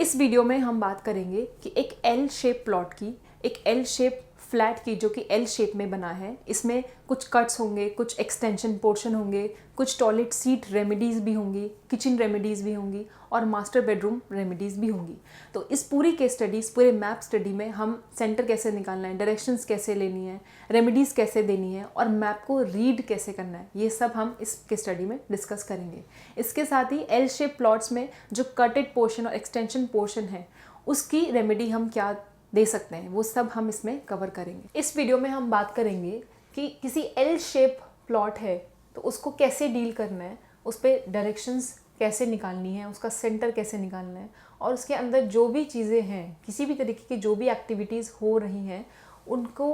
इस वीडियो में हम बात करेंगे कि एक एल शेप प्लॉट की, एक एल शेप फ्लैट की जो कि एल शेप में बना है। इसमें कुछ कट्स होंगे, कुछ एक्सटेंशन पोर्शन होंगे, कुछ टॉयलेट सीट रेमेडीज़ भी होंगी, किचन रेमेडीज़ भी होंगी और मास्टर बेडरूम रेमेडीज़ भी होंगी। तो इस पूरी केस स्टडी, इस पूरे मैप स्टडी में हम सेंटर कैसे निकालना है, डायरेक्शंस कैसे लेनी है, रेमेडीज़ कैसे देनी है और मैप को रीड कैसे करना है, ये सब हम इस केस स्टडी में डिस्कस करेंगे। इसके साथ ही एल शेप प्लॉट्स में जो कटेड पोर्शन और एक्सटेंशन पोर्शन है उसकी रेमेडी हम क्या दे सकते हैं, वो सब हम इसमें कवर करेंगे। इस वीडियो में हम बात करेंगे कि किसी एल शेप प्लॉट है तो उसको कैसे डील करना है, उस पर डायरेक्शंस कैसे निकालनी है, उसका सेंटर कैसे निकालना है और उसके अंदर जो भी चीज़ें हैं, किसी भी तरीके की जो भी एक्टिविटीज़ हो रही हैं उनको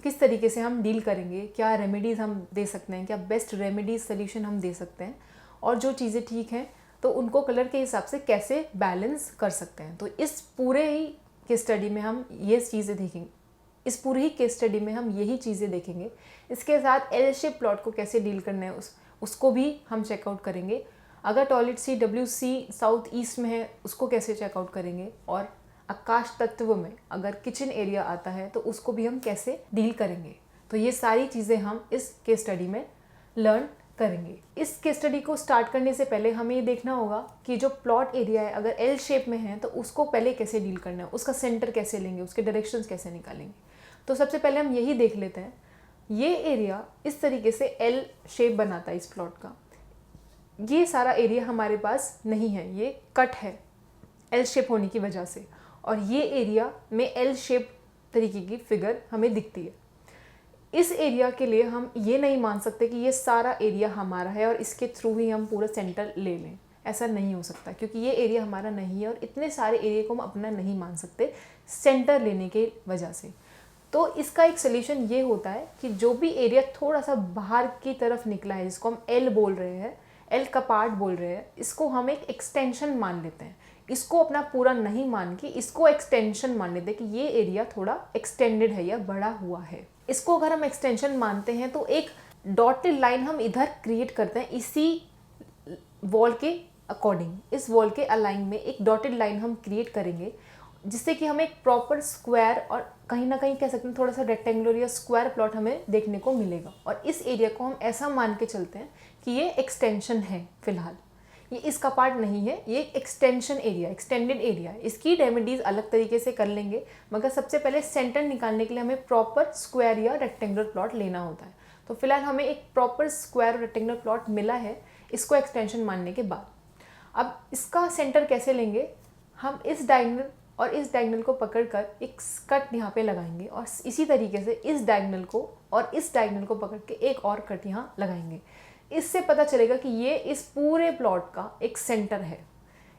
किस तरीके से हम डील करेंगे, क्या रेमेडीज़ हम दे सकते हैं, क्या बेस्ट रेमेडीज सोल्यूशन हम दे सकते हैं और जो चीज़ें ठीक हैं तो उनको कलर के हिसाब से कैसे बैलेंस कर सकते हैं। तो इस पूरे ही केस स्टडी में हम ये चीज़ें देखेंगे, इस पूरी ही केस स्टडी में हम यही चीज़ें देखेंगे। इसके साथ एल शेप प्लॉट को कैसे डील करना है उसको भी हम चेकआउट करेंगे। अगर टॉयलेट सी WC साउथ ईस्ट में है उसको कैसे चेकआउट करेंगे और आकाश तत्व में अगर किचन एरिया आता है तो उसको भी हम कैसे डील करेंगे। तो ये सारी चीज़ें हम इस केस स्टडी में लर्न करेंगे। इस केस स्टडी को स्टार्ट करने से पहले हमें ये देखना होगा कि जो प्लॉट एरिया है अगर एल शेप में है तो उसको पहले कैसे डील करना है, उसका सेंटर कैसे लेंगे, उसके डायरेक्शंस कैसे निकालेंगे। तो सबसे पहले हम यही देख लेते हैं। ये एरिया इस तरीके से एल शेप बनाता है इस प्लॉट का। ये सारा एरिया हमारे पास नहीं है, ये कट है एल शेप होने की वजह से, और ये एरिया में एल शेप तरीके की फिगर हमें दिखती है। इस एरिया के लिए हम ये नहीं मान सकते कि ये सारा एरिया हमारा है और इसके थ्रू ही हम पूरा सेंटर ले लें। ऐसा नहीं हो सकता क्योंकि ये एरिया हमारा नहीं है और इतने सारे एरिया को हम अपना नहीं मान सकते सेंटर लेने के वजह से। तो इसका एक सोल्यूशन ये होता है कि जो भी एरिया थोड़ा सा बाहर की तरफ निकला है, जिसको हम एल बोल रहे हैं, एल का पार्ट बोल रहे हैं, इसको हम एक एक्सटेंशन मान लेते हैं। इसको अपना पूरा नहीं मान के इसको एक्सटेंशन मान लेते हैं कि ये एरिया थोड़ा एक्सटेंडेड है या बड़ा हुआ है। इसको अगर हम एक्सटेंशन मानते हैं तो एक डॉटेड लाइन हम इधर क्रिएट करते हैं इसी वॉल के अकॉर्डिंग। इस वॉल के अलाइन में एक डॉटेड लाइन हम क्रिएट करेंगे जिससे कि हमें एक प्रॉपर स्क्वायर और कहीं ना कहीं कह सकते हैं थोड़ा सा रेक्टेंगुलर या स्क्वायर प्लॉट हमें देखने को मिलेगा। और इस एरिया को हम ऐसा मान के चलते हैं कि ये एक्सटेंशन है, फिलहाल ये इसका पार्ट नहीं है, ये एक्सटेंशन एरिया, एक्सटेंडेड एरिया है। इसकी रेमेडीज अलग तरीके से कर लेंगे, मगर सबसे पहले सेंटर निकालने के लिए हमें प्रॉपर स्क्वायर या रेक्टेंगुलर प्लॉट लेना होता है। तो फिलहाल हमें एक प्रॉपर स्क्वायर रेक्टेंगुलर प्लॉट मिला है इसको एक्सटेंशन मानने के बाद। अब इसका सेंटर कैसे लेंगे, हम इस डायगोनल और इस डायगोनल को पकड़कर एक कट यहाँ पे लगाएंगे और इसी तरीके से इस डायगोनल को और इस डायगोनल को पकड़ के एक और कट यहाँ लगाएंगे। इससे पता चलेगा कि ये इस पूरे प्लॉट का एक सेंटर है।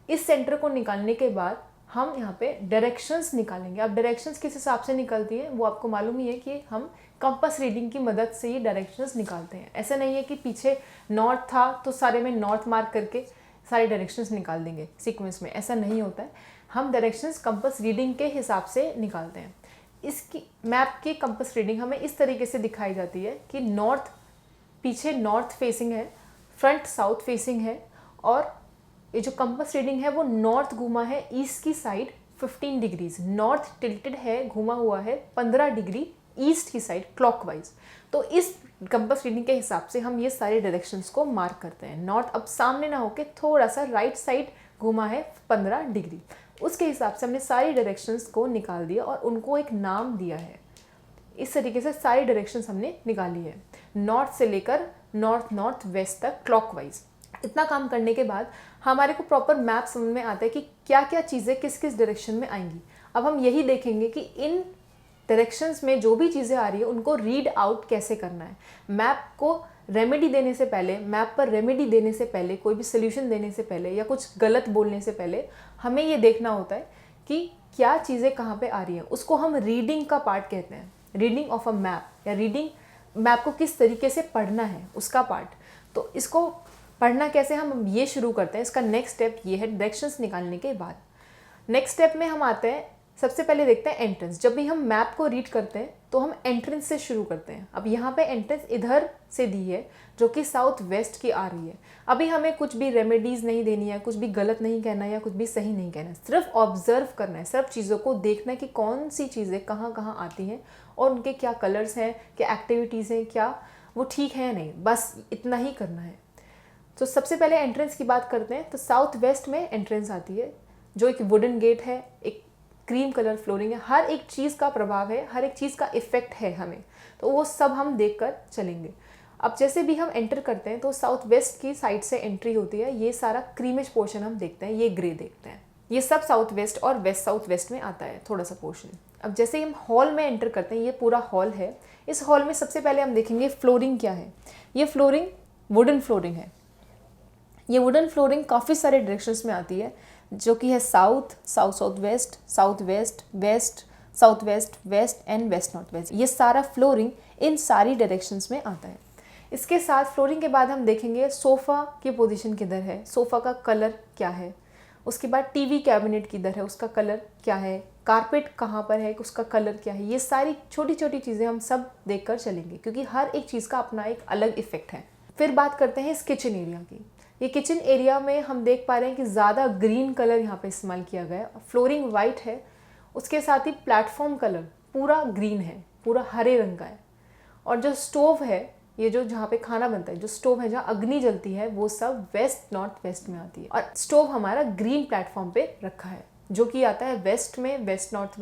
इस सेंटर को निकालने के बाद हम यहाँ पे डायरेक्शंस निकालेंगे। अब डायरेक्शंस किस हिसाब से निकलती है वो आपको मालूम ही है कि हम कंपास रीडिंग की मदद से ये डायरेक्शंस निकालते हैं। ऐसा नहीं है कि पीछे नॉर्थ था तो सारे में नॉर्थ मार्क करके सारे डायरेक्शंस निकाल देंगे सीक्वेंस में, ऐसा नहीं होता है। हम डायरेक्शंस कंपास रीडिंग के हिसाब से निकालते हैं। इसकी मैप की कंपास रीडिंग हमें इस तरीके से दिखाई जाती है कि नॉर्थ पीछे नॉर्थ फेसिंग है, फ्रंट साउथ फेसिंग है और ये जो कंपास रीडिंग है वो नॉर्थ घूमा है ईस्ट की साइड 15 डिग्रीज, नॉर्थ टिल्टेड है, घूमा हुआ है 15 डिग्री ईस्ट की साइड क्लॉकवाइज। तो इस कंपास रीडिंग के हिसाब से हम ये सारे डायरेक्शंस को मार्क करते हैं। नॉर्थ अब सामने ना होके थोड़ा सा राइट साइड घूमा है 15 डिग्री, उसके हिसाब से हमने सारी डायरेक्शंस को निकाल दिया और उनको एक नाम दिया है। इस तरीके से सारी डायरेक्शंस हमने निकाली है, नॉर्थ से लेकर नॉर्थ नॉर्थ वेस्ट तक क्लॉकवाइज। इतना काम करने के बाद हमारे को प्रॉपर मैप समझ में आता है कि क्या क्या चीज़ें किस किस डायरेक्शन में आएंगी। अब हम यही देखेंगे कि इन डायरेक्शंस में जो भी चीज़ें आ रही है उनको रीड आउट कैसे करना है। मैप को रेमेडी देने से पहले, मैप पर रेमेडी देने से पहले, कोई भी सोल्यूशन देने से पहले या कुछ गलत बोलने से पहले हमें ये देखना होता है कि क्या चीज़ें कहाँ पे आ रही हैं। उसको हम रीडिंग का पार्ट कहते हैं, रीडिंग ऑफ अ मैप, या रीडिंग मैप को किस तरीके से पढ़ना है उसका पार्ट। तो इसको पढ़ना कैसे हम ये शुरू करते हैं। इसका नेक्स्ट स्टेप ये है डायरेक्शंस निकालने के बाद। नेक्स्ट स्टेप में हम आते हैं सबसे पहले देखते हैं एंट्रेंस। जब भी हम मैप को रीड करते हैं तो हम एंट्रेंस से शुरू करते हैं। अब यहाँ पे एंट्रेंस इधर से दी है जो कि साउथ वेस्ट की आ रही है। अभी हमें कुछ भी रेमेडीज़ नहीं देनी है, कुछ भी गलत नहीं कहना है या कुछ भी सही नहीं कहना है, सिर्फ ऑब्जर्व करना है, सिर्फ चीज़ों को देखना है कि कौन सी चीज़ें कहाँ कहाँ आती हैं और उनके क्या कलर्स हैं, क्या एक्टिविटीज़ हैं, क्या वो ठीक है या नहीं, बस इतना ही करना है। तो सबसे पहले एंट्रेंस की बात करते हैं। तो साउथ वेस्ट में एंट्रेंस आती है जो एक वुडन गेट है, एक क्रीम कलर फ्लोरिंग है, हर एक चीज़ का प्रभाव है, हर एक चीज़ का इफेक्ट है हमें, तो वो सब हम देख कर चलेंगे। अब जैसे भी हम एंटर करते हैं तो साउथ वेस्ट की साइड से एंट्री होती है, ये सारा क्रीमिश पोर्शन हम देखते हैं, ये ग्रे देखते हैं, ये सब साउथ वेस्ट और वेस्ट साउथ वेस्ट में आता है थोड़ा सा पोर्शन। अब जैसे हम हॉल में एंटर करते हैं, ये पूरा हॉल है, इस हॉल में सबसे पहले हम देखेंगे फ्लोरिंग क्या है। ये फ्लोरिंग वुडन फ्लोरिंग है। ये वुडन फ्लोरिंग काफ़ी सारे डायरेक्शंस में आती है, जो कि है south, south south west, south west, west, south west, west and west north west. ये सारा फ्लोरिंग इन सारी डायरेक्शंस में आता है। इसके साथ फ्लोरिंग के बाद हम देखेंगे सोफ़ा की पोजीशन किधर है, सोफ़ा का कलर क्या है, उसके बाद टीवी कैबिनेट किधर है, उसका कलर क्या है, कारपेट कहाँ पर है, उसका कलर क्या है। ये सारी छोटी छोटी चीज़ें हम सब देख कर चलेंगे क्योंकि हर एक चीज़ का अपना एक अलग इफेक्ट है। फिर बात करते हैं इस किचन एरिया की। ये किचन एरिया में हम देख पा रहे हैं कि ज़्यादा ग्रीन कलर यहाँ पे इस्तेमाल किया गया है, फ्लोरिंग वाइट है, उसके साथ ही प्लेटफॉर्म कलर पूरा ग्रीन है, पूरा हरे रंग का है। और जो स्टोव है, ये जो जहाँ पे खाना बनता है, जो स्टोव है जहाँ अग्नि जलती है, वो सब वेस्ट नॉर्थ वेस्ट में आती है। और स्टोव हमारा ग्रीन प्लेटफॉर्म पे रखा है जो कि आता है वेस्ट में, वेस्ट नॉर्थ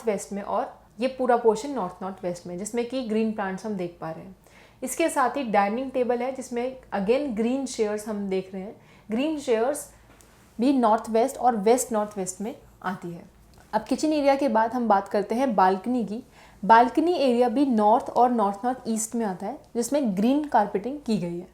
वेस्ट में और ये पूरा पोर्शन नॉर्थ नॉर्थ वेस्ट में, जिसमें कि ग्रीन प्लांट्स हम देख पा रहे हैं। इसके साथ ही डाइनिंग टेबल है जिसमें अगेन ग्रीन चेयर्स हम देख रहे हैं। ग्रीन चेयर्स भी नॉर्थ वेस्ट और वेस्ट नॉर्थ वेस्ट में आती है। अब किचन एरिया के बाद हम बात करते हैं बालकनी की। बालकनी एरिया भी नॉर्थ और नॉर्थ नॉर्थ ईस्ट में आता है जिसमें ग्रीन कारपेटिंग की गई है।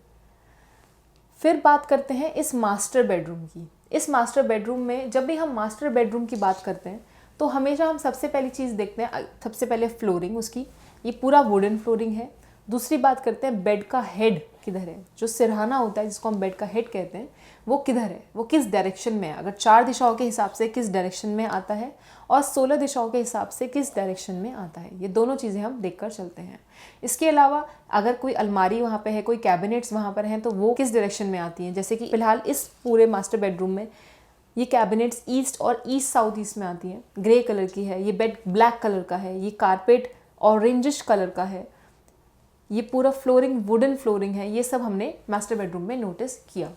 फिर बात करते हैं इस मास्टर बेडरूम की। इस मास्टर बेडरूम में जब भी हम मास्टर बेडरूम की बात करते हैं तो हमेशा हम सबसे पहली चीज़ देखते हैं, सबसे पहले फ्लोरिंग उसकी, ये पूरा वुडन फ्लोरिंग है। दूसरी बात करते हैं बेड का हेड किधर है, जो सिरहाना होता है जिसको हम बेड का हेड कहते हैं, वो किधर है, वो किस डायरेक्शन में है, अगर 4 दिशाओं के हिसाब से किस डायरेक्शन में आता है और 16 दिशाओं के हिसाब से किस डायरेक्शन में आता है। ये दोनों चीज़ें हम देखकर चलते हैं। इसके अलावा अगर कोई अलमारी वहाँ पे है, कोई कैबिनेट्स वहाँ पर हैं, तो वो किस डायरेक्शन में आती हैं। जैसे कि फिलहाल इस पूरे मास्टर बेडरूम में ये कैबिनेट्स ईस्ट और ईस्ट साउथ ईस्ट में आती हैं, ग्रे कलर की है, ये बेड ब्लैक कलर का है, ये कारपेट ऑरेंजिश कलर का है, ये पूरा फ्लोरिंग वुडन फ्लोरिंग है। ये सब हमने मास्टर बेडरूम में नोटिस किया।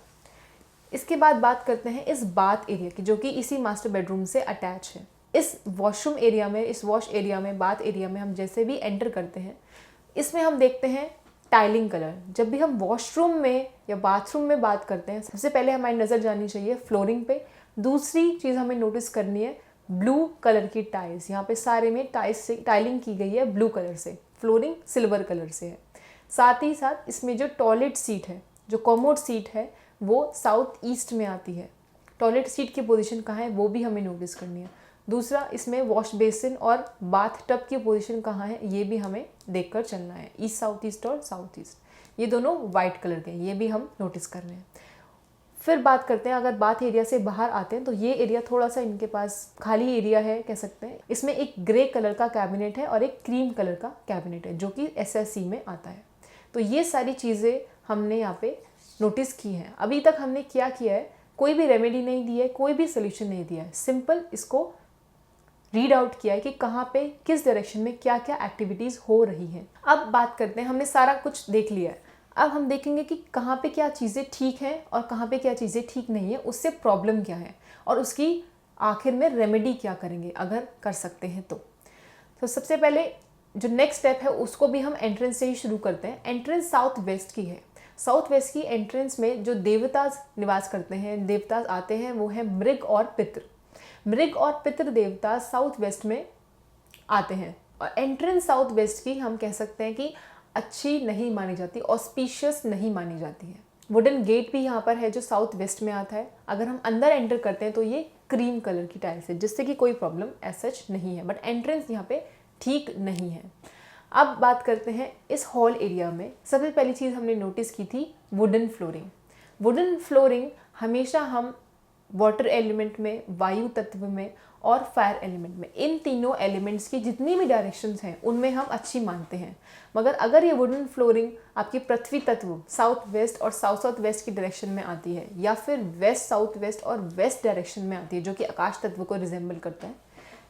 इसके बाद बात करते हैं इस बाथ एरिया की, जो कि इसी मास्टर बेडरूम से अटैच है। इस वॉशरूम एरिया में, इस वॉश एरिया में, बाथ एरिया में हम जैसे भी एंटर करते हैं, इसमें हम देखते हैं टाइलिंग कलर। जब भी हम वॉशरूम में या बाथरूम में बात करते हैं, सबसे पहले हमारी नज़र जानी चाहिए फ्लोरिंग पे। दूसरी चीज़ हमें नोटिस करनी है ब्लू कलर की टाइल्स। यहाँ पे सारे में टाइल्स से टाइलिंग की गई है ब्लू कलर से, फ्लोरिंग सिल्वर कलर से है। साथ ही साथ इसमें जो टॉयलेट सीट है, जो कॉमोड सीट है, वो साउथ ईस्ट में आती है। टॉयलेट सीट की पोजीशन कहाँ है वो भी हमें नोटिस करनी है। दूसरा, इसमें वॉश बेसिन और बाथ टब की पोजीशन कहाँ है ये भी हमें देखकर चलना है। ईस्ट साउथ ईस्ट और साउथ ईस्ट, ये दोनों वाइट कलर के हैं, ये भी हम नोटिस कर रहे हैं। फिर बात करते हैं, अगर बाथ एरिया से बाहर आते हैं तो ये एरिया थोड़ा सा इनके पास खाली एरिया है कह सकते हैं। इसमें एक ग्रे कलर का कैबिनेट है और एक क्रीम कलर का कैबिनेट है जो कि SSC में आता है। तो ये सारी चीज़ें हमने यहाँ पे नोटिस की हैं। अभी तक हमने क्या किया है, कोई भी रेमेडी नहीं दी है, कोई भी सोल्यूशन नहीं दिया है, सिंपल इसको रीड आउट किया है कि कहाँ पे किस डायरेक्शन में क्या क्या एक्टिविटीज़ हो रही हैं। अब बात करते हैं, हमने सारा कुछ देख लिया है, अब हम देखेंगे कि कहाँ पे क्या चीज़ें ठीक हैं और कहाँ पे क्या चीज़ें ठीक नहीं है, उससे प्रॉब्लम क्या है और उसकी आखिर में रेमेडी क्या करेंगे अगर कर सकते हैं तो सबसे पहले जो नेक्स्ट स्टेप है उसको भी हम एंट्रेंस से ही शुरू करते हैं। एंट्रेंस साउथ वेस्ट की है। साउथ वेस्ट की एंट्रेंस में जो देवताज निवास करते हैं, देवताज आते हैं, वो है मृग और पितृ। मृग और पितृ देवता साउथ वेस्ट में आते हैं और एंट्रेंस साउथ वेस्ट की हम कह सकते हैं कि अच्छी नहीं मानी जाती, ऑस्पिशियस नहीं मानी जाती है। वुडन गेट भी यहाँ पर है जो साउथ वेस्ट में आता है। अगर हम अंदर एंटर करते हैं तो ये क्रीम कलर की टाइल्स है, जिससे कि कोई प्रॉब्लम एज सच नहीं है, बट एंट्रेंस यहाँ पे ठीक नहीं है। अब बात करते हैं इस हॉल एरिया में। सबसे पहली चीज़ हमने नोटिस की थी वुडन फ्लोरिंग। वुडन फ्लोरिंग हमेशा हम वाटर एलिमेंट में, वायु तत्व में और फायर एलिमेंट में। इन तीनों एलिमेंट्स की जितनी भी डायरेक्शंस हैं उनमें हम अच्छी मानते हैं। मगर अगर ये वुडन फ्लोरिंग आपकी पृथ्वी तत्व साउथ वेस्ट और साउथ साउथ वेस्ट की डायरेक्शन में आती है, या फिर वेस्ट साउथ वेस्ट और वेस्ट डायरेक्शन में आती है जो कि आकाश तत्व को रिजेंबल करता है,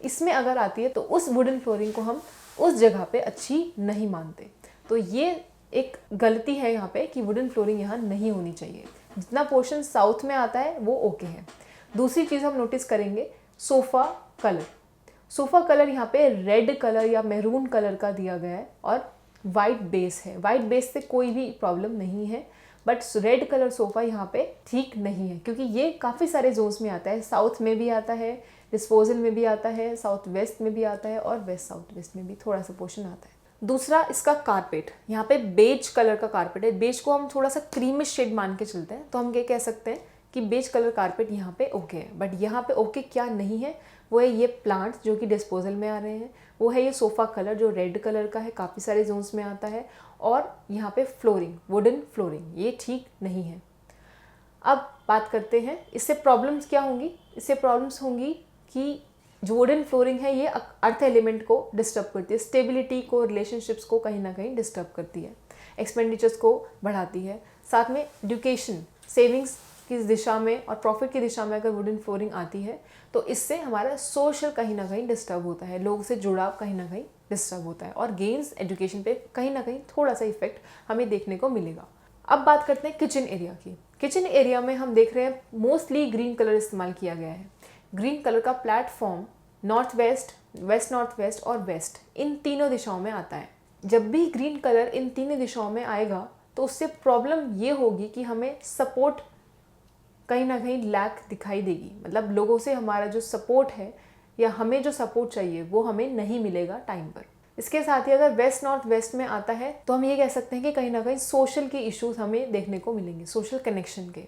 इसमें अगर आती है तो उस वुडन फ्लोरिंग को हम उस जगह पे अच्छी नहीं मानते। तो ये एक गलती है यहाँ पे कि वुडन फ्लोरिंग यहाँ नहीं होनी चाहिए। जितना पोर्शन साउथ में आता है वो ओके है। दूसरी चीज़ हम नोटिस करेंगे, सोफ़ा कलर। सोफ़ा कलर यहाँ पे रेड कलर या मैरून कलर का दिया गया है और वाइट बेस है। वाइट बेस से कोई भी प्रॉब्लम नहीं है, बट रेड कलर सोफ़ा यहाँ पे ठीक नहीं है क्योंकि ये काफ़ी सारे जोन्स में आता है। साउथ में भी आता है, डिस्पोजल में भी आता है, साउथ वेस्ट में भी आता है और वेस्ट साउथ वेस्ट में भी थोड़ा सा पोर्शन आता है। दूसरा इसका कारपेट, यहाँ पे बेज कलर का कारपेट है। बेज को हम थोड़ा सा क्रीमिश शेड मान के चलते हैं, तो हम ये कह सकते हैं कि बेज कलर कारपेट यहाँ पे ओके है। बट यहाँ पे ओके क्या नहीं है वो है ये प्लांट्स जो कि डिस्पोजल में आ रहे हैं, वो है ये सोफ़ा कलर जो रेड कलर का है, काफ़ी सारे जोन्स में आता है, और यहाँ पे फ्लोरिंग, वुडन फ्लोरिंग, ये ठीक नहीं है। अब बात करते हैं इससे प्रॉब्लम्स क्या होंगी। इससे प्रॉब्लम्स होंगी कि जो वुडन फ्लोरिंग है ये अर्थ एलिमेंट को डिस्टर्ब करती है, स्टेबिलिटी को, रिलेशनशिप्स को कहीं ना कहीं डिस्टर्ब करती है, एक्सपेंडिचर्स को बढ़ाती है। साथ में एजुकेशन, सेविंग्स की दिशा में और प्रॉफिट की दिशा में अगर वुडन फ्लोरिंग आती है तो इससे हमारा सोशल कहीं ना कहीं डिस्टर्ब होता है, लोगों से जुड़ाव कहीं ना कहीं डिस्टर्ब होता है, और गेन्स एजुकेशन पे कहीं ना कहीं थोड़ा सा इफेक्ट हमें देखने को मिलेगा। अब बात करते हैं किचन एरिया की। किचन एरिया में हम देख रहे हैं मोस्टली ग्रीन कलर इस्तेमाल किया गया है। ग्रीन कलर का platform north west, waste north waste और वेस्ट, इन तीनों दिशाओं में आता है। जब भी ग्रीन कलर इन तीनों दिशाओं में आएगा तो उससे प्रॉब्लम ये होगी कि हमें सपोर्ट कहीं ना कहीं लैक दिखाई देगी, मतलब लोगों से हमारा जो सपोर्ट है या हमें जो सपोर्ट चाहिए वो हमें नहीं मिलेगा टाइम पर। इसके साथ ही अगर वेस्ट नॉर्थ वेस्ट में आता है तो हम ये कह सकते हैं कि कहीं ना कहीं सोशल के इश्यूज हमें देखने को मिलेंगे, सोशल कनेक्शन के।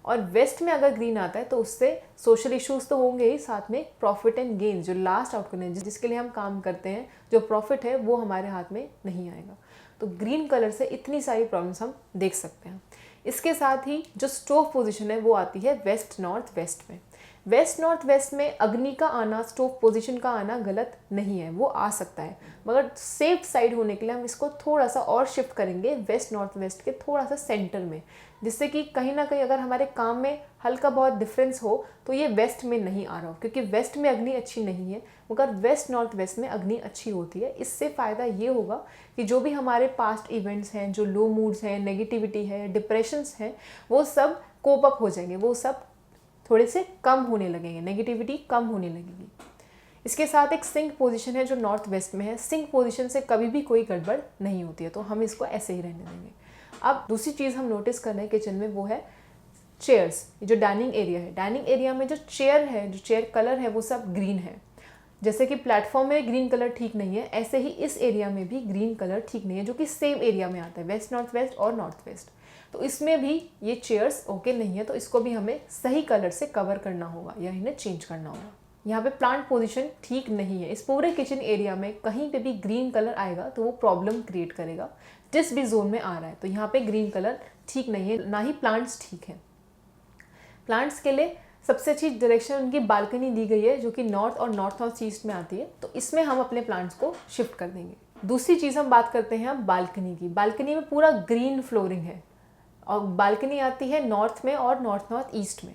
और वेस्ट में अगर ग्रीन आता है तो उससे सोशल इश्यूज तो होंगे ही, साथ में प्रॉफिट एंड गेन, जो लास्ट आउटकम है जिसके लिए हम काम करते हैं, जो प्रॉफिट है वो हमारे हाथ में नहीं आएगा। तो ग्रीन कलर से इतनी सारी प्रॉब्लम्स हम देख सकते हैं। इसके साथ ही जो स्टोव पोजीशन है वो आती है वेस्ट नॉर्थ वेस्ट में। वेस्ट नॉर्थ वेस्ट में अग्नि का आना, स्टोव पोजीशन का आना गलत नहीं है, वो आ सकता है, मगर सेफ साइड होने के लिए हम इसको थोड़ा सा और शिफ्ट करेंगे वेस्ट नॉर्थ वेस्ट के थोड़ा सा सेंटर में, जिससे कि कहीं ना कहीं अगर हमारे काम में हल्का बहुत डिफरेंस हो तो ये वेस्ट में नहीं आ रहा हो, क्योंकि वेस्ट में अग्नि अच्छी नहीं है मगर वेस्ट नॉर्थ वेस्ट में अग्नि अच्छी होती है। इससे फ़ायदा ये होगा कि जो भी हमारे पास्ट इवेंट्स हैं, जो लो मूड्स हैं, नेगेटिविटी है, डिप्रेशंस हैं, वो सब कोप अप हो जाएंगे, वो सब थोड़े से कम होने लगेंगे, नेगेटिविटी कम होने लगेगी। इसके साथ एक सिंक पोजीशन है जो नॉर्थ वेस्ट में है। सिंक पोजीशन से कभी भी कोई गड़बड़ नहीं होती है, तो हम इसको ऐसे ही रहने देंगे। अब दूसरी चीज़ हम नोटिस कर रहे हैं किचन में, वो है चेयर्स। जो डाइनिंग एरिया है, डाइनिंग एरिया में जो चेयर है, जो चेयर कलर है वो सब ग्रीन है। जैसे कि प्लेटफॉर्म में ग्रीन कलर ठीक नहीं है, ऐसे ही इस एरिया में भी ग्रीन कलर ठीक नहीं है, जो कि सेम एरिया में आता है, वेस्ट नॉर्थ वेस्ट और नॉर्थ वेस्ट। तो इसमें भी ये चेयर्स ओके नहीं है, तो इसको भी हमें सही कलर से कवर करना होगा या इन्हें चेंज करना होगा। यहाँ पे प्लांट पोजीशन ठीक नहीं है। इस पूरे किचन एरिया में कहीं पे भी ग्रीन कलर आएगा तो वो प्रॉब्लम क्रिएट करेगा जिस भी जोन में आ रहा है। तो यहाँ पे ग्रीन कलर ठीक नहीं है, ना ही प्लांट्स ठीक है। प्लांट्स के लिए सबसे अच्छी डायरेक्शन उनकी बालकनी दी गई है, जो कि नॉर्थ और नॉर्थ ईस्ट में आती है, तो इसमें हम अपने प्लांट्स को शिफ्ट कर देंगे। दूसरी चीज़ हम बात करते हैं अब बालकनी की। बालकनी में पूरा ग्रीन फ्लोरिंग है और बालकनी आती है नॉर्थ में और नॉर्थ ईस्ट में।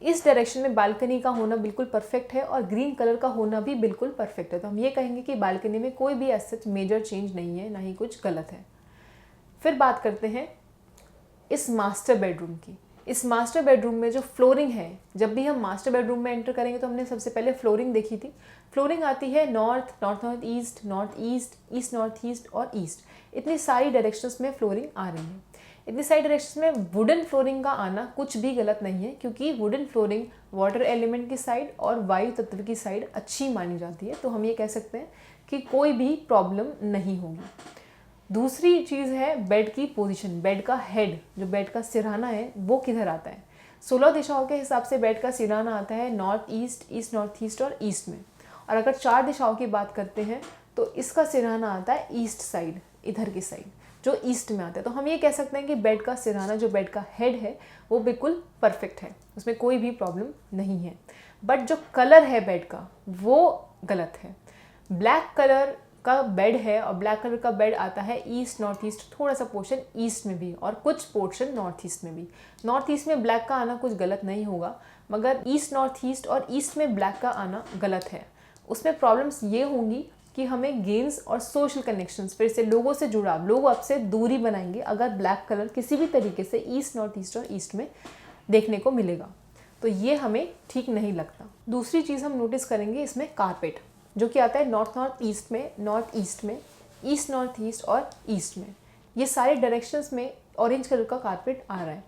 इस डायरेक्शन में बालकनी का होना बिल्कुल परफेक्ट है और ग्रीन कलर का होना भी बिल्कुल परफेक्ट है। तो हम ये कहेंगे कि बालकनी में कोई भी ऐसा मेजर चेंज नहीं है, ना ही कुछ गलत है। फिर बात करते हैं इस मास्टर बेडरूम की। इस मास्टर बेडरूम में जो फ्लोरिंग है, जब भी हम मास्टर बेडरूम में एंटर करेंगे तो हमने सबसे पहले फ्लोरिंग देखी थी। फ्लोरिंग आती है north, north east, east north east और ईस्ट। इतनी सारी डायरेक्शंस में फ्लोरिंग आ रही है। इतनी सारी डायरेक्शंस में वुडन फ्लोरिंग का आना कुछ भी गलत नहीं है, क्योंकि वुडन फ्लोरिंग वाटर एलिमेंट की साइड और वायु तत्व की साइड अच्छी मानी जाती है। तो हम ये कह सकते हैं कि कोई भी प्रॉब्लम नहीं होगी। दूसरी चीज़ है बेड की पोजीशन। बेड का हेड, जो बेड का सिरहाना है, वो किधर आता है। 16 दिशाओं के हिसाब से बेड का सिरहाना आता है नॉर्थ ईस्ट नॉर्थ ईस्ट और ईस्ट में। और अगर 4 दिशाओं की बात करते हैं तो इसका सिरहाना आता है ईस्ट साइड, इधर की साइड। जो ईस्ट में आता है। तो हम ये कह सकते हैं कि बेड का सिरहाना, जो बेड का हेड है, वो बिल्कुल परफेक्ट है, उसमें कोई भी प्रॉब्लम नहीं है। बट जो कलर है बेड का वो गलत है। ब्लैक कलर का बेड है और ब्लैक कलर का बेड आता है ईस्ट नॉर्थ ईस्ट, थोड़ा सा पोर्शन ईस्ट में भी और कुछ पोर्शन नॉर्थ ईस्ट में भी। नॉर्थ ईस्ट में ब्लैक का आना कुछ गलत नहीं होगा, मगर ईस्ट नॉर्थ ईस्ट और ईस्ट में ब्लैक का आना गलत है। उसमें प्रॉब्लम्स ये होंगी कि हमें गेन्स और सोशल कनेक्शंस, फिर से लोगों से जुड़ाव, लोग आपसे दूरी बनाएंगे अगर ब्लैक कलर किसी भी तरीके से ईस्ट नॉर्थ ईस्ट और ईस्ट में देखने को मिलेगा, तो ये हमें ठीक नहीं लगता। दूसरी चीज़ हम नोटिस करेंगे इसमें कारपेट, जो कि आता है नॉर्थ नॉर्थ ईस्ट में, नॉर्थ ईस्ट में, ईस्ट नॉर्थ ईस्ट और ईस्ट में। ये सारे डायरेक्शंस में ऑरेंज कलर का कारपेट आ रहा है।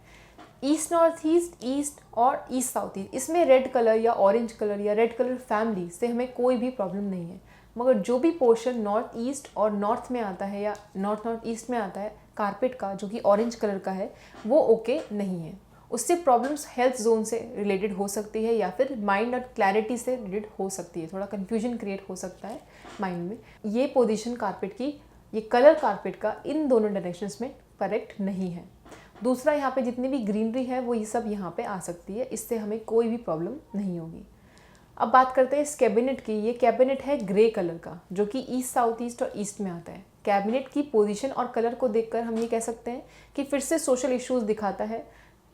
ईस्ट नॉर्थ ईस्ट, ईस्ट और ईस्ट साउथ ईस्ट, इसमें रेड कलर या ऑरेंज कलर या रेड कलर फैमिली से हमें कोई भी प्रॉब्लम नहीं है। मगर जो भी पोर्शन नॉर्थ ईस्ट और नॉर्थ में आता है या नॉर्थ नॉर्थ ईस्ट में आता है कारपेट का, जो कि ऑरेंज कलर का है, वो ओके नहीं है। उससे प्रॉब्लम्स हेल्थ जोन से रिलेटेड हो सकती है या फिर माइंड और क्लैरिटी से रिलेटेड हो सकती है। थोड़ा कन्फ्यूजन क्रिएट हो सकता है माइंड में। ये पोजीशन कारपेट की, ये कलर कारपेट का इन दोनों डायरेक्शंस में करेक्ट नहीं है। दूसरा, यहाँ पे जितनी भी ग्रीनरी है वो ये सब यहाँ पे आ सकती है, इससे हमें कोई भी प्रॉब्लम नहीं होगी। अब बात करते हैं इस कैबिनेट की। ये कैबिनेट है ग्रे कलर का, जो कि ईस्ट साउथ ईस्ट और ईस्ट में आता है। कैबिनेट की पोजीशन और कलर को देखकर हम ये कह सकते हैं कि फिर से सोशल इश्यूज दिखाता है,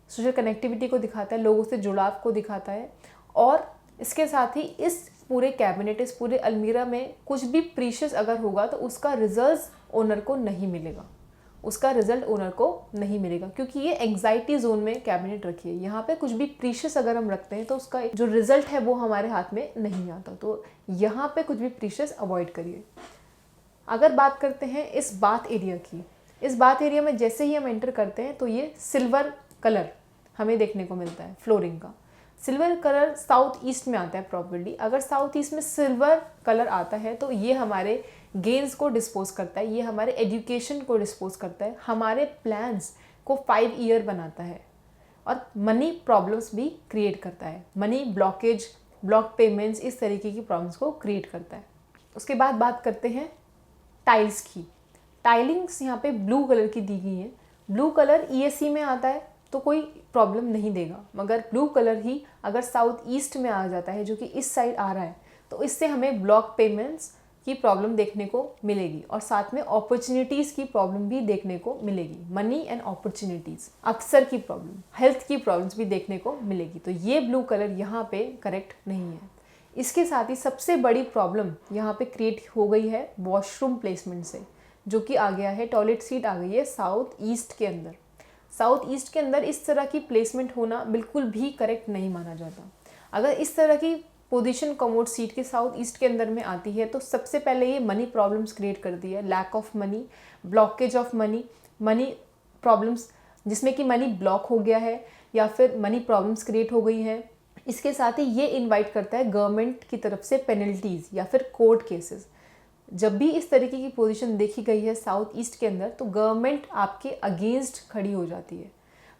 सोशल कनेक्टिविटी को दिखाता है, लोगों से जुड़ाव को दिखाता है। और इसके साथ ही इस पूरे कैबिनेट, इस पूरे अलमीरा में कुछ भी प्रीशियस अगर होगा तो उसका रिजल्ट ओनर को नहीं मिलेगा, उसका रिजल्ट ओनर को नहीं मिलेगा, क्योंकि ये एंग्जाइटी जोन में कैबिनेट रखी है। यहाँ पे कुछ भी प्रीशियस अगर हम रखते हैं तो उसका जो रिजल्ट है वो हमारे हाथ में नहीं आता। तो यहाँ पे कुछ भी प्रीशियस अवॉइड करिए। अगर बात करते हैं इस बाथ एरिया की, इस बाथ एरिया में जैसे ही हम एंटर करते हैं तो ये सिल्वर कलर हमें देखने को मिलता है फ्लोरिंग का। सिल्वर कलर साउथ ईस्ट में आता है प्रॉपर्ली। अगर साउथ ईस्ट में सिल्वर कलर आता है तो ये हमारे गेन्स को डिस्पोज करता है, ये हमारे एजुकेशन को डिस्पोज करता है, हमारे प्लान्स को 5 ईयर बनाता है और मनी प्रॉब्लम्स भी क्रिएट करता है। मनी ब्लॉकेज, ब्लॉक पेमेंट्स, इस तरीके की प्रॉब्लम्स को क्रिएट करता है। उसके बाद बात करते हैं टाइल्स की। टाइलिंग्स यहाँ पे ब्लू कलर की दी गई है। ब्लू कलर ईएससी में आता है तो कोई प्रॉब्लम नहीं देगा, मगर ब्लू कलर ही अगर साउथ ईस्ट में आ जाता है, जो कि इस साइड आ रहा है, तो इससे हमें ब्लॉक पेमेंट्स की प्रॉब्लम देखने को मिलेगी और साथ में अपॉर्चुनिटीज़ की प्रॉब्लम भी देखने को मिलेगी। मनी एंड अपॉर्चुनिटीज़, अफसर की प्रॉब्लम, हेल्थ की प्रॉब्लम्स भी देखने को मिलेगी। तो ये ब्लू कलर यहाँ पे करेक्ट नहीं है। इसके साथ ही सबसे बड़ी प्रॉब्लम यहाँ पे क्रिएट हो गई है वॉशरूम प्लेसमेंट से, जो कि आ गया है, टॉयलेट सीट आ गई है साउथ ईस्ट के अंदर। साउथ ईस्ट के अंदर इस तरह की प्लेसमेंट होना बिल्कुल भी करेक्ट नहीं माना जाता। अगर इस तरह की पोजीशन कमोड सीट के साउथ ईस्ट के अंदर में आती है तो सबसे पहले ये मनी प्रॉब्लम्स क्रिएट करती है। Lack of money, blockage of money, money problems जिसमें कि मनी ब्लॉक हो गया है या फिर मनी प्रॉब्लम्स क्रिएट हो गई हैं। इसके साथ ही ये इन्वाइट करता है गवर्नमेंट की तरफ से पेनल्टीज़ या फिर कोर्ट केसेस। जब भी इस तरीके की पोजीशन देखी गई है साउथ ईस्ट के अंदर तो गवर्नमेंट आपके अगेंस्ट खड़ी हो जाती है।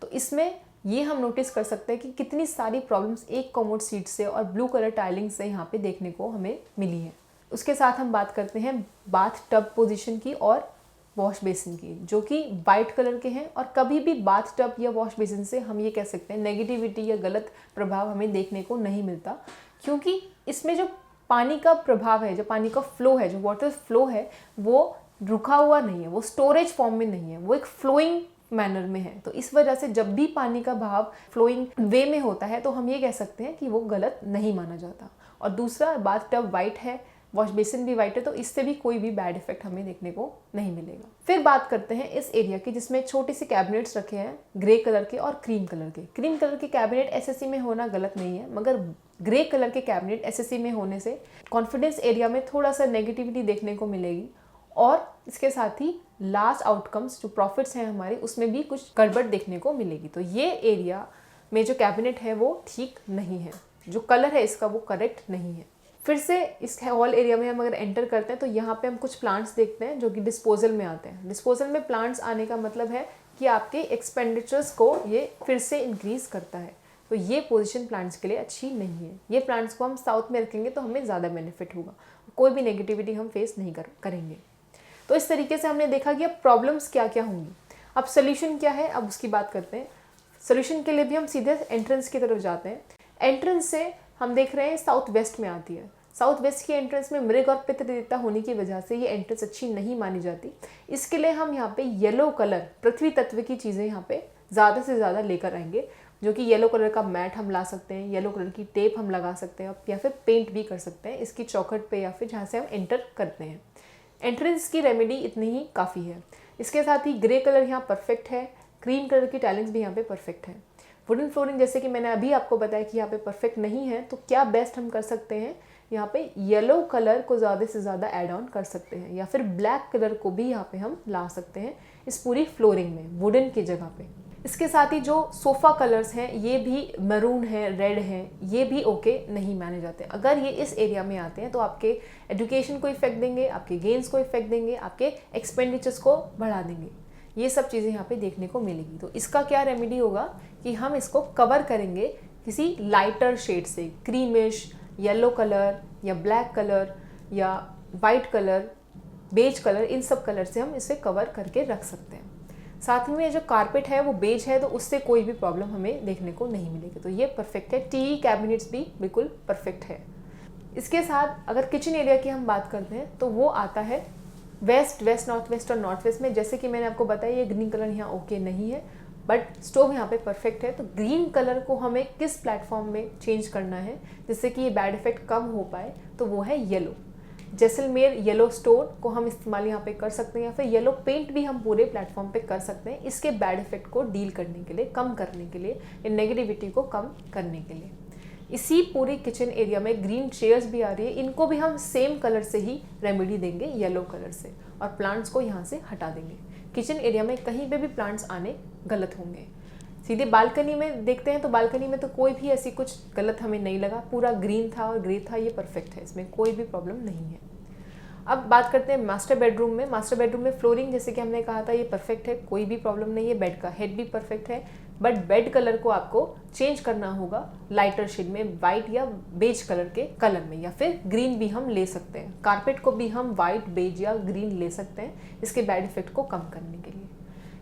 तो इसमें ये हम नोटिस कर सकते हैं कि कितनी सारी प्रॉब्लम्स एक कमोड सीट से और ब्लू कलर टाइलिंग से यहाँ पे देखने को हमें मिली है। उसके साथ हम बात करते हैं बाथ टब पोजीशन की और वॉश बेसिन की, जो कि वाइट कलर के हैं। और कभी भी बाथ टब या वॉश बेसिन से हम ये कह सकते हैं नेगेटिविटी या गलत प्रभाव हमें देखने को नहीं मिलता, क्योंकि इसमें जो पानी का प्रभाव है, जो पानी का फ्लो है, जो वाटर फ्लो है, वो रुका हुआ नहीं है, वो स्टोरेज फॉर्म में नहीं है, वो एक फ्लोइंग मैनर में है। तो इस वजह से जब भी पानी का बहाव फ्लोइंग वे में होता है तो हम ये कह सकते हैं कि वो गलत नहीं माना जाता। और दूसरा, बाथ टब वाइट है, वॉश बेसिन भी वाइट है, तो इससे भी कोई भी बैड इफेक्ट हमें देखने को नहीं मिलेगा। फिर बात करते हैं इस एरिया की, जिसमें छोटे से कैबिनेट्स रखे हैं ग्रे कलर के और क्रीम कलर के। क्रीम कलर के कैबिनेट एसएससी में होना गलत नहीं है, मगर ग्रे कलर के कैबिनेट एसएससी में होने से कॉन्फिडेंस एरिया में थोड़ा सा नेगेटिविटी देखने को मिलेगी और इसके साथ ही लास्ट आउटकम्स जो प्रॉफिट्स हैं हमारे, उसमें भी कुछ गड़बड़ देखने को मिलेगी। तो ये एरिया में जो कैबिनेट है वो ठीक नहीं है, जो कलर है इसका वो करेक्ट नहीं है। फिर से इस हॉल एरिया में हम अगर एंटर करते हैं तो यहाँ पे हम कुछ प्लांट्स देखते हैं जो कि डिस्पोजल में आते हैं। डिस्पोजल में प्लांट्स आने का मतलब है कि आपके एक्सपेंडिचर्स को ये फिर से इंक्रीज करता है। तो ये पोजीशन प्लांट्स के लिए अच्छी नहीं है। ये प्लांट्स को हम साउथ में रखेंगे तो हमें ज़्यादा बेनिफिट होगा, कोई भी नेगेटिविटी हम फेस नहीं करेंगे। तो इस तरीके से हमने देखा कि अब प्रॉब्लम्स क्या क्या होंगी। अब सोल्यूशन क्या है, अब उसकी बात करते हैं। सोल्यूशन के लिए भी हम सीधे एंट्रेंस की तरफ जाते हैं। एंट्रेंस से हम देख रहे हैं साउथ वेस्ट में आती है। साउथ वेस्ट की एंट्रेंस में मृग और पितृ देवता होने की वजह से ये एंट्रेंस अच्छी नहीं मानी जाती। इसके लिए हम यहाँ पे येलो कलर, पृथ्वी तत्व की चीज़ें यहाँ पे ज़्यादा से ज़्यादा लेकर आएंगे, जो कि येलो कलर का मैट हम ला सकते हैं, येलो कलर की टेप हम लगा सकते हैं, या फिर पेंट भी कर सकते हैं इसकी चौखट पे या फिर जहाँ से हम एंटर करते हैं। एंट्रेंस की रेमेडी इतनी ही काफ़ी है। इसके साथ ही ग्रे कलर यहाँ परफेक्ट है, क्रीम कलर की टाइलिंग्स भी यहाँ पे परफेक्ट है। वुडन फ्लोरिंग जैसे कि मैंने अभी आपको बताया कि यहाँ पे परफेक्ट नहीं है, तो क्या बेस्ट हम कर सकते हैं, यहाँ पे येलो कलर को ज़्यादा से ज़्यादा ऐड ऑन कर सकते हैं, या फिर ब्लैक कलर को भी यहाँ पे हम ला सकते हैं इस पूरी फ्लोरिंग में वुडन की जगह पे। इसके साथ ही जो सोफ़ा कलर्स हैं ये भी मैरून है, रेड है, ये भी ओके नहीं माने जाते। अगर ये इस एरिया में आते हैं तो आपके एजुकेशन को इफेक्ट देंगे, आपके गेन्स को इफेक्ट देंगे, आपके एक्सपेंडिचर्स को बढ़ा देंगे। ये सब चीज़ें यहाँ पे देखने को मिलेगी। तो इसका क्या रेमेडी होगा कि हम इसको कवर करेंगे किसी लाइटर शेड से, क्रीमिश, येलो कलर या ब्लैक कलर या वाइट कलर, बेज कलर, इन सब कलर से हम इसे कवर करके रख सकते हैं। साथ में जो कारपेट है वो बेज है, तो उससे कोई भी प्रॉब्लम हमें देखने को नहीं मिलेगी। तो ये परफेक्ट है। टी कैबिनेट्स भी बिल्कुल परफेक्ट है। इसके साथ अगर किचन एरिया की हम बात करते हैं तो वो आता है वेस्ट, वेस्ट, नॉर्थ वेस्ट और नॉर्थ वेस्ट में। जैसे कि मैंने आपको बताया ये ग्रीन कलर यहाँ ओके नहीं है, बट स्टोव यहाँ पे परफेक्ट है। तो ग्रीन कलर को हमें किस प्लेटफॉर्म में चेंज करना है जिससे कि ये बैड इफेक्ट कम हो पाए, तो वो है येलो। जैसलमेर येलो स्टोन को हम इस्तेमाल यहाँ पे कर सकते हैं, या फिर येलो पेंट भी हम पूरे प्लेटफॉर्म पे कर सकते हैं इसके बैड इफेक्ट को डील करने के लिए, कम करने के लिए, इन नेगेटिविटी को कम करने के लिए। इसी पूरी किचन एरिया में ग्रीन चेयर्स भी आ रही है, इनको भी हम सेम कलर से ही रेमेडी देंगे, येलो कलर से, और प्लांट्स को यहाँ से हटा देंगे। किचन एरिया में कहीं पे भी प्लांट्स आने गलत होंगे। सीधे बालकनी में देखते हैं तो बालकनी में तो कोई भी ऐसी कुछ गलत हमें नहीं लगा, पूरा ग्रीन था और ग्रे था, ये परफेक्ट है, इसमें कोई भी प्रॉब्लम नहीं है। अब बात करते हैं मास्टर बेडरूम में। मास्टर बेडरूम में फ्लोरिंग जैसे कि हमने कहा था ये परफेक्ट है, कोई भी प्रॉब्लम नहीं है। बेड का हेड भी परफेक्ट है, बट बेड कलर को आपको चेंज करना होगा लाइटर शेड में, वाइट या बेज कलर के कलर में, या फिर ग्रीन भी हम ले सकते हैं। कारपेट को भी हम वाइट, बेज या ग्रीन ले सकते हैं इसके बैड इफेक्ट को कम करने के लिए।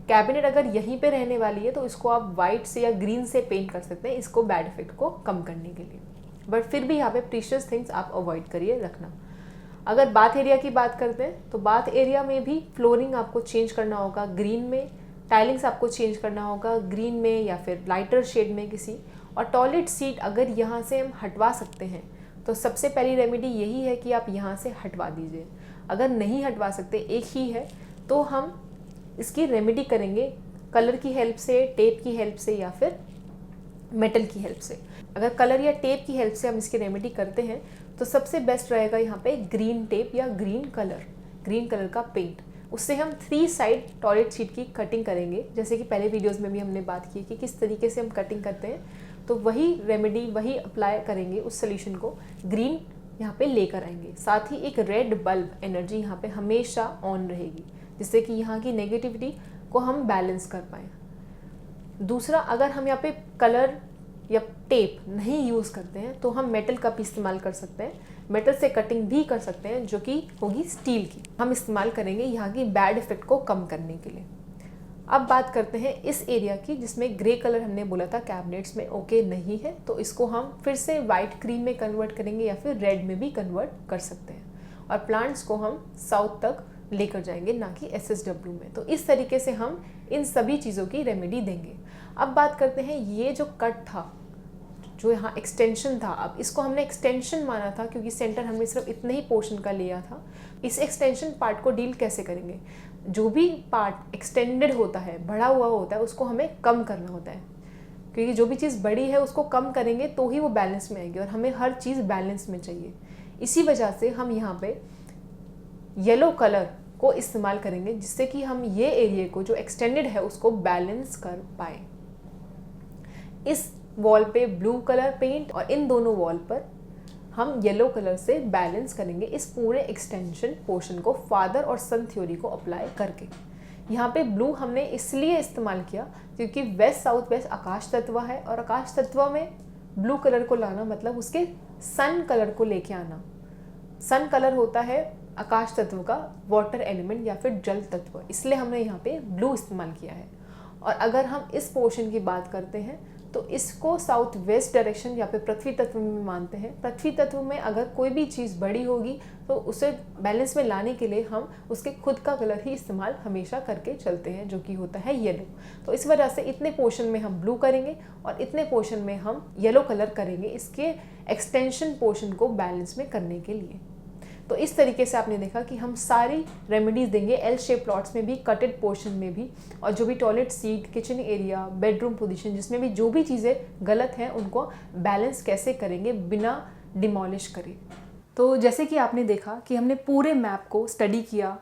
कैबिनेट अगर यहीं पे रहने वाली है तो इसको आप वाइट से या ग्रीन से पेंट कर सकते हैं इसको बैड इफेक्ट को कम करने के लिए, बट फिर भी यहाँ पे प्रीशियस थिंग्स आप अवॉइड करिए रखना। अगर बाथ एरिया की बात करते हैं तो बाथ एरिया में भी फ्लोरिंग आपको चेंज करना होगा ग्रीन में, टाइलिंग्स आपको चेंज करना होगा ग्रीन में या फिर लाइटर शेड में किसी, और टॉयलेट सीट अगर यहाँ से हम हटवा सकते हैं तो सबसे पहली रेमेडी यही है कि आप यहाँ से हटवा दीजिए। अगर नहीं हटवा सकते, एक ही है, तो हम इसकी रेमेडी करेंगे कलर की हेल्प से, टेप की हेल्प से, या फिर मेटल की हेल्प से। अगर कलर या टेप की हेल्प से हम इसकी रेमेडी करते हैं तो सबसे बेस्ट रहेगा यहाँ पे ग्रीन टेप या ग्रीन कलर का पेंट। उससे हम 3 साइड टॉयलेट सीट की कटिंग करेंगे, जैसे कि पहले वीडियोस में भी हमने बात की कि किस तरीके से हम कटिंग करते हैं, तो वही रेमेडी, वही अप्लाई करेंगे उस सोल्यूशन को, ग्रीन यहाँ पे लेकर आएंगे। साथ ही एक रेड बल्ब एनर्जी यहाँ पे हमेशा ऑन रहेगी, जिससे कि यहाँ की नेगेटिविटी को हम बैलेंस कर पाएँ। दूसरा, अगर हम यहाँ पे कलर या टेप नहीं यूज़ करते हैं तो हम मेटल का भी इस्तेमाल कर सकते हैं, मेटल से कटिंग भी कर सकते हैं जो कि होगी स्टील की, हम इस्तेमाल करेंगे यहाँ की बैड इफेक्ट को कम करने के लिए। अब बात करते हैं इस एरिया की जिसमें ग्रे कलर हमने बोला था कैबिनेट्स में ओके नहीं है, तो इसको हम फिर से वाइट क्रीम में कन्वर्ट करेंगे या फिर रेड में भी कन्वर्ट कर सकते हैं, और प्लांट्स को हम साउथ तक लेकर जाएंगे, ना कि SSW में। तो इस तरीके से हम इन सभी चीज़ों की रेमेडी देंगे। अब बात करते हैं ये जो कट था, जो यहाँ एक्सटेंशन था, अब इसको हमने एक्सटेंशन माना था क्योंकि सेंटर हमने सिर्फ इतने ही पोर्शन का लिया था। इस एक्सटेंशन पार्ट को डील कैसे करेंगे? जो भी पार्ट एक्सटेंडेड होता है, बढ़ा हुआ होता है, उसको हमें कम करना होता है, क्योंकि जो भी चीज़ बड़ी है उसको कम करेंगे तो ही वो बैलेंस में आएगी, और हमें हर चीज़ बैलेंस में चाहिए। इसी वजह से हम यहाँ पे येलो कलर को इस्तेमाल करेंगे जिससे कि हम ये एरिया को जो एक्सटेंडेड है उसको बैलेंस कर पाए। इस वॉल पे ब्लू कलर पेंट और इन दोनों वॉल पर हम येलो कलर से बैलेंस करेंगे इस पूरे एक्सटेंशन पोर्शन को, फादर और सन थ्योरी को अप्लाई करके। यहाँ पे ब्लू हमने इसलिए इस्तेमाल किया क्योंकि वेस्ट साउथ वेस्ट आकाश तत्व है, और आकाश तत्व में ब्लू कलर को लाना मतलब उसके सन कलर को लेके आना। सन कलर होता है आकाश तत्व का वाटर एलिमेंट या फिर जल तत्व, इसलिए हमने यहाँ पे ब्लू इस्तेमाल किया है। और अगर हम इस पोर्शन की बात करते हैं तो इसको साउथ वेस्ट डायरेक्शन या फिर पृथ्वी तत्व में मानते हैं। पृथ्वी तत्व में अगर कोई भी चीज़ बड़ी होगी तो उसे बैलेंस में लाने के लिए हम उसके खुद का कलर ही इस्तेमाल हमेशा करके चलते हैं, जो कि होता है येलो। तो इस वजह से इतने पोर्शन में हम ब्लू करेंगे और इतने पोर्शन में हम येलो कलर करेंगे, इसके एक्सटेंशन पोर्शन को बैलेंस में करने के लिए। तो इस तरीके से आपने देखा कि हम सारी रेमेडीज़ देंगे एल शेप प्लॉट्स में भी, कटेड पोर्शन में भी, और जो भी toilet seat, kitchen area, bedroom position, जिसमें भी जो भी चीज़ें गलत हैं उनको बैलेंस कैसे करेंगे बिना डिमोलिश करे। तो जैसे कि आपने देखा कि हमने पूरे मैप को स्टडी किया,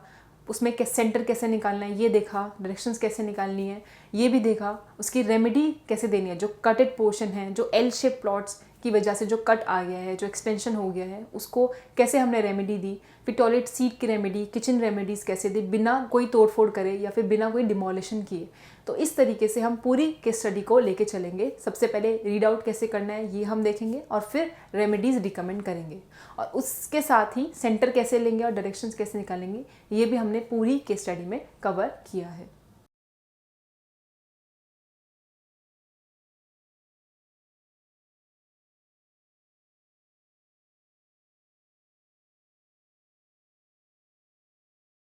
उसमें सेंटर कैसे निकालना है ये देखा, डायरेक्शंस कैसे निकालनी है ये भी देखा, उसकी रेमेडी कैसे देनी है, जो कटेड पोर्शन है, जो एल शेप प्लॉट्स की वजह से जो कट आ गया है, जो एक्सटेंशन हो गया है, उसको कैसे हमने रेमेडी दी, फिर टॉयलेट सीट की रेमेडी, किचन रेमेडीज़ कैसे दी बिना कोई तोड़फोड़ करे या फिर बिना कोई डिमोलिशन किए। तो इस तरीके से हम पूरी केस स्टडी को लेके चलेंगे। सबसे पहले रीड आउट कैसे करना है ये हम देखेंगे और फिर रेमेडीज़ रिकमेंड करेंगे, और उसके साथ ही सेंटर कैसे लेंगे और डायरेक्शंस कैसे निकालेंगे ये भी हमने पूरी केस स्टडी में कवर किया है।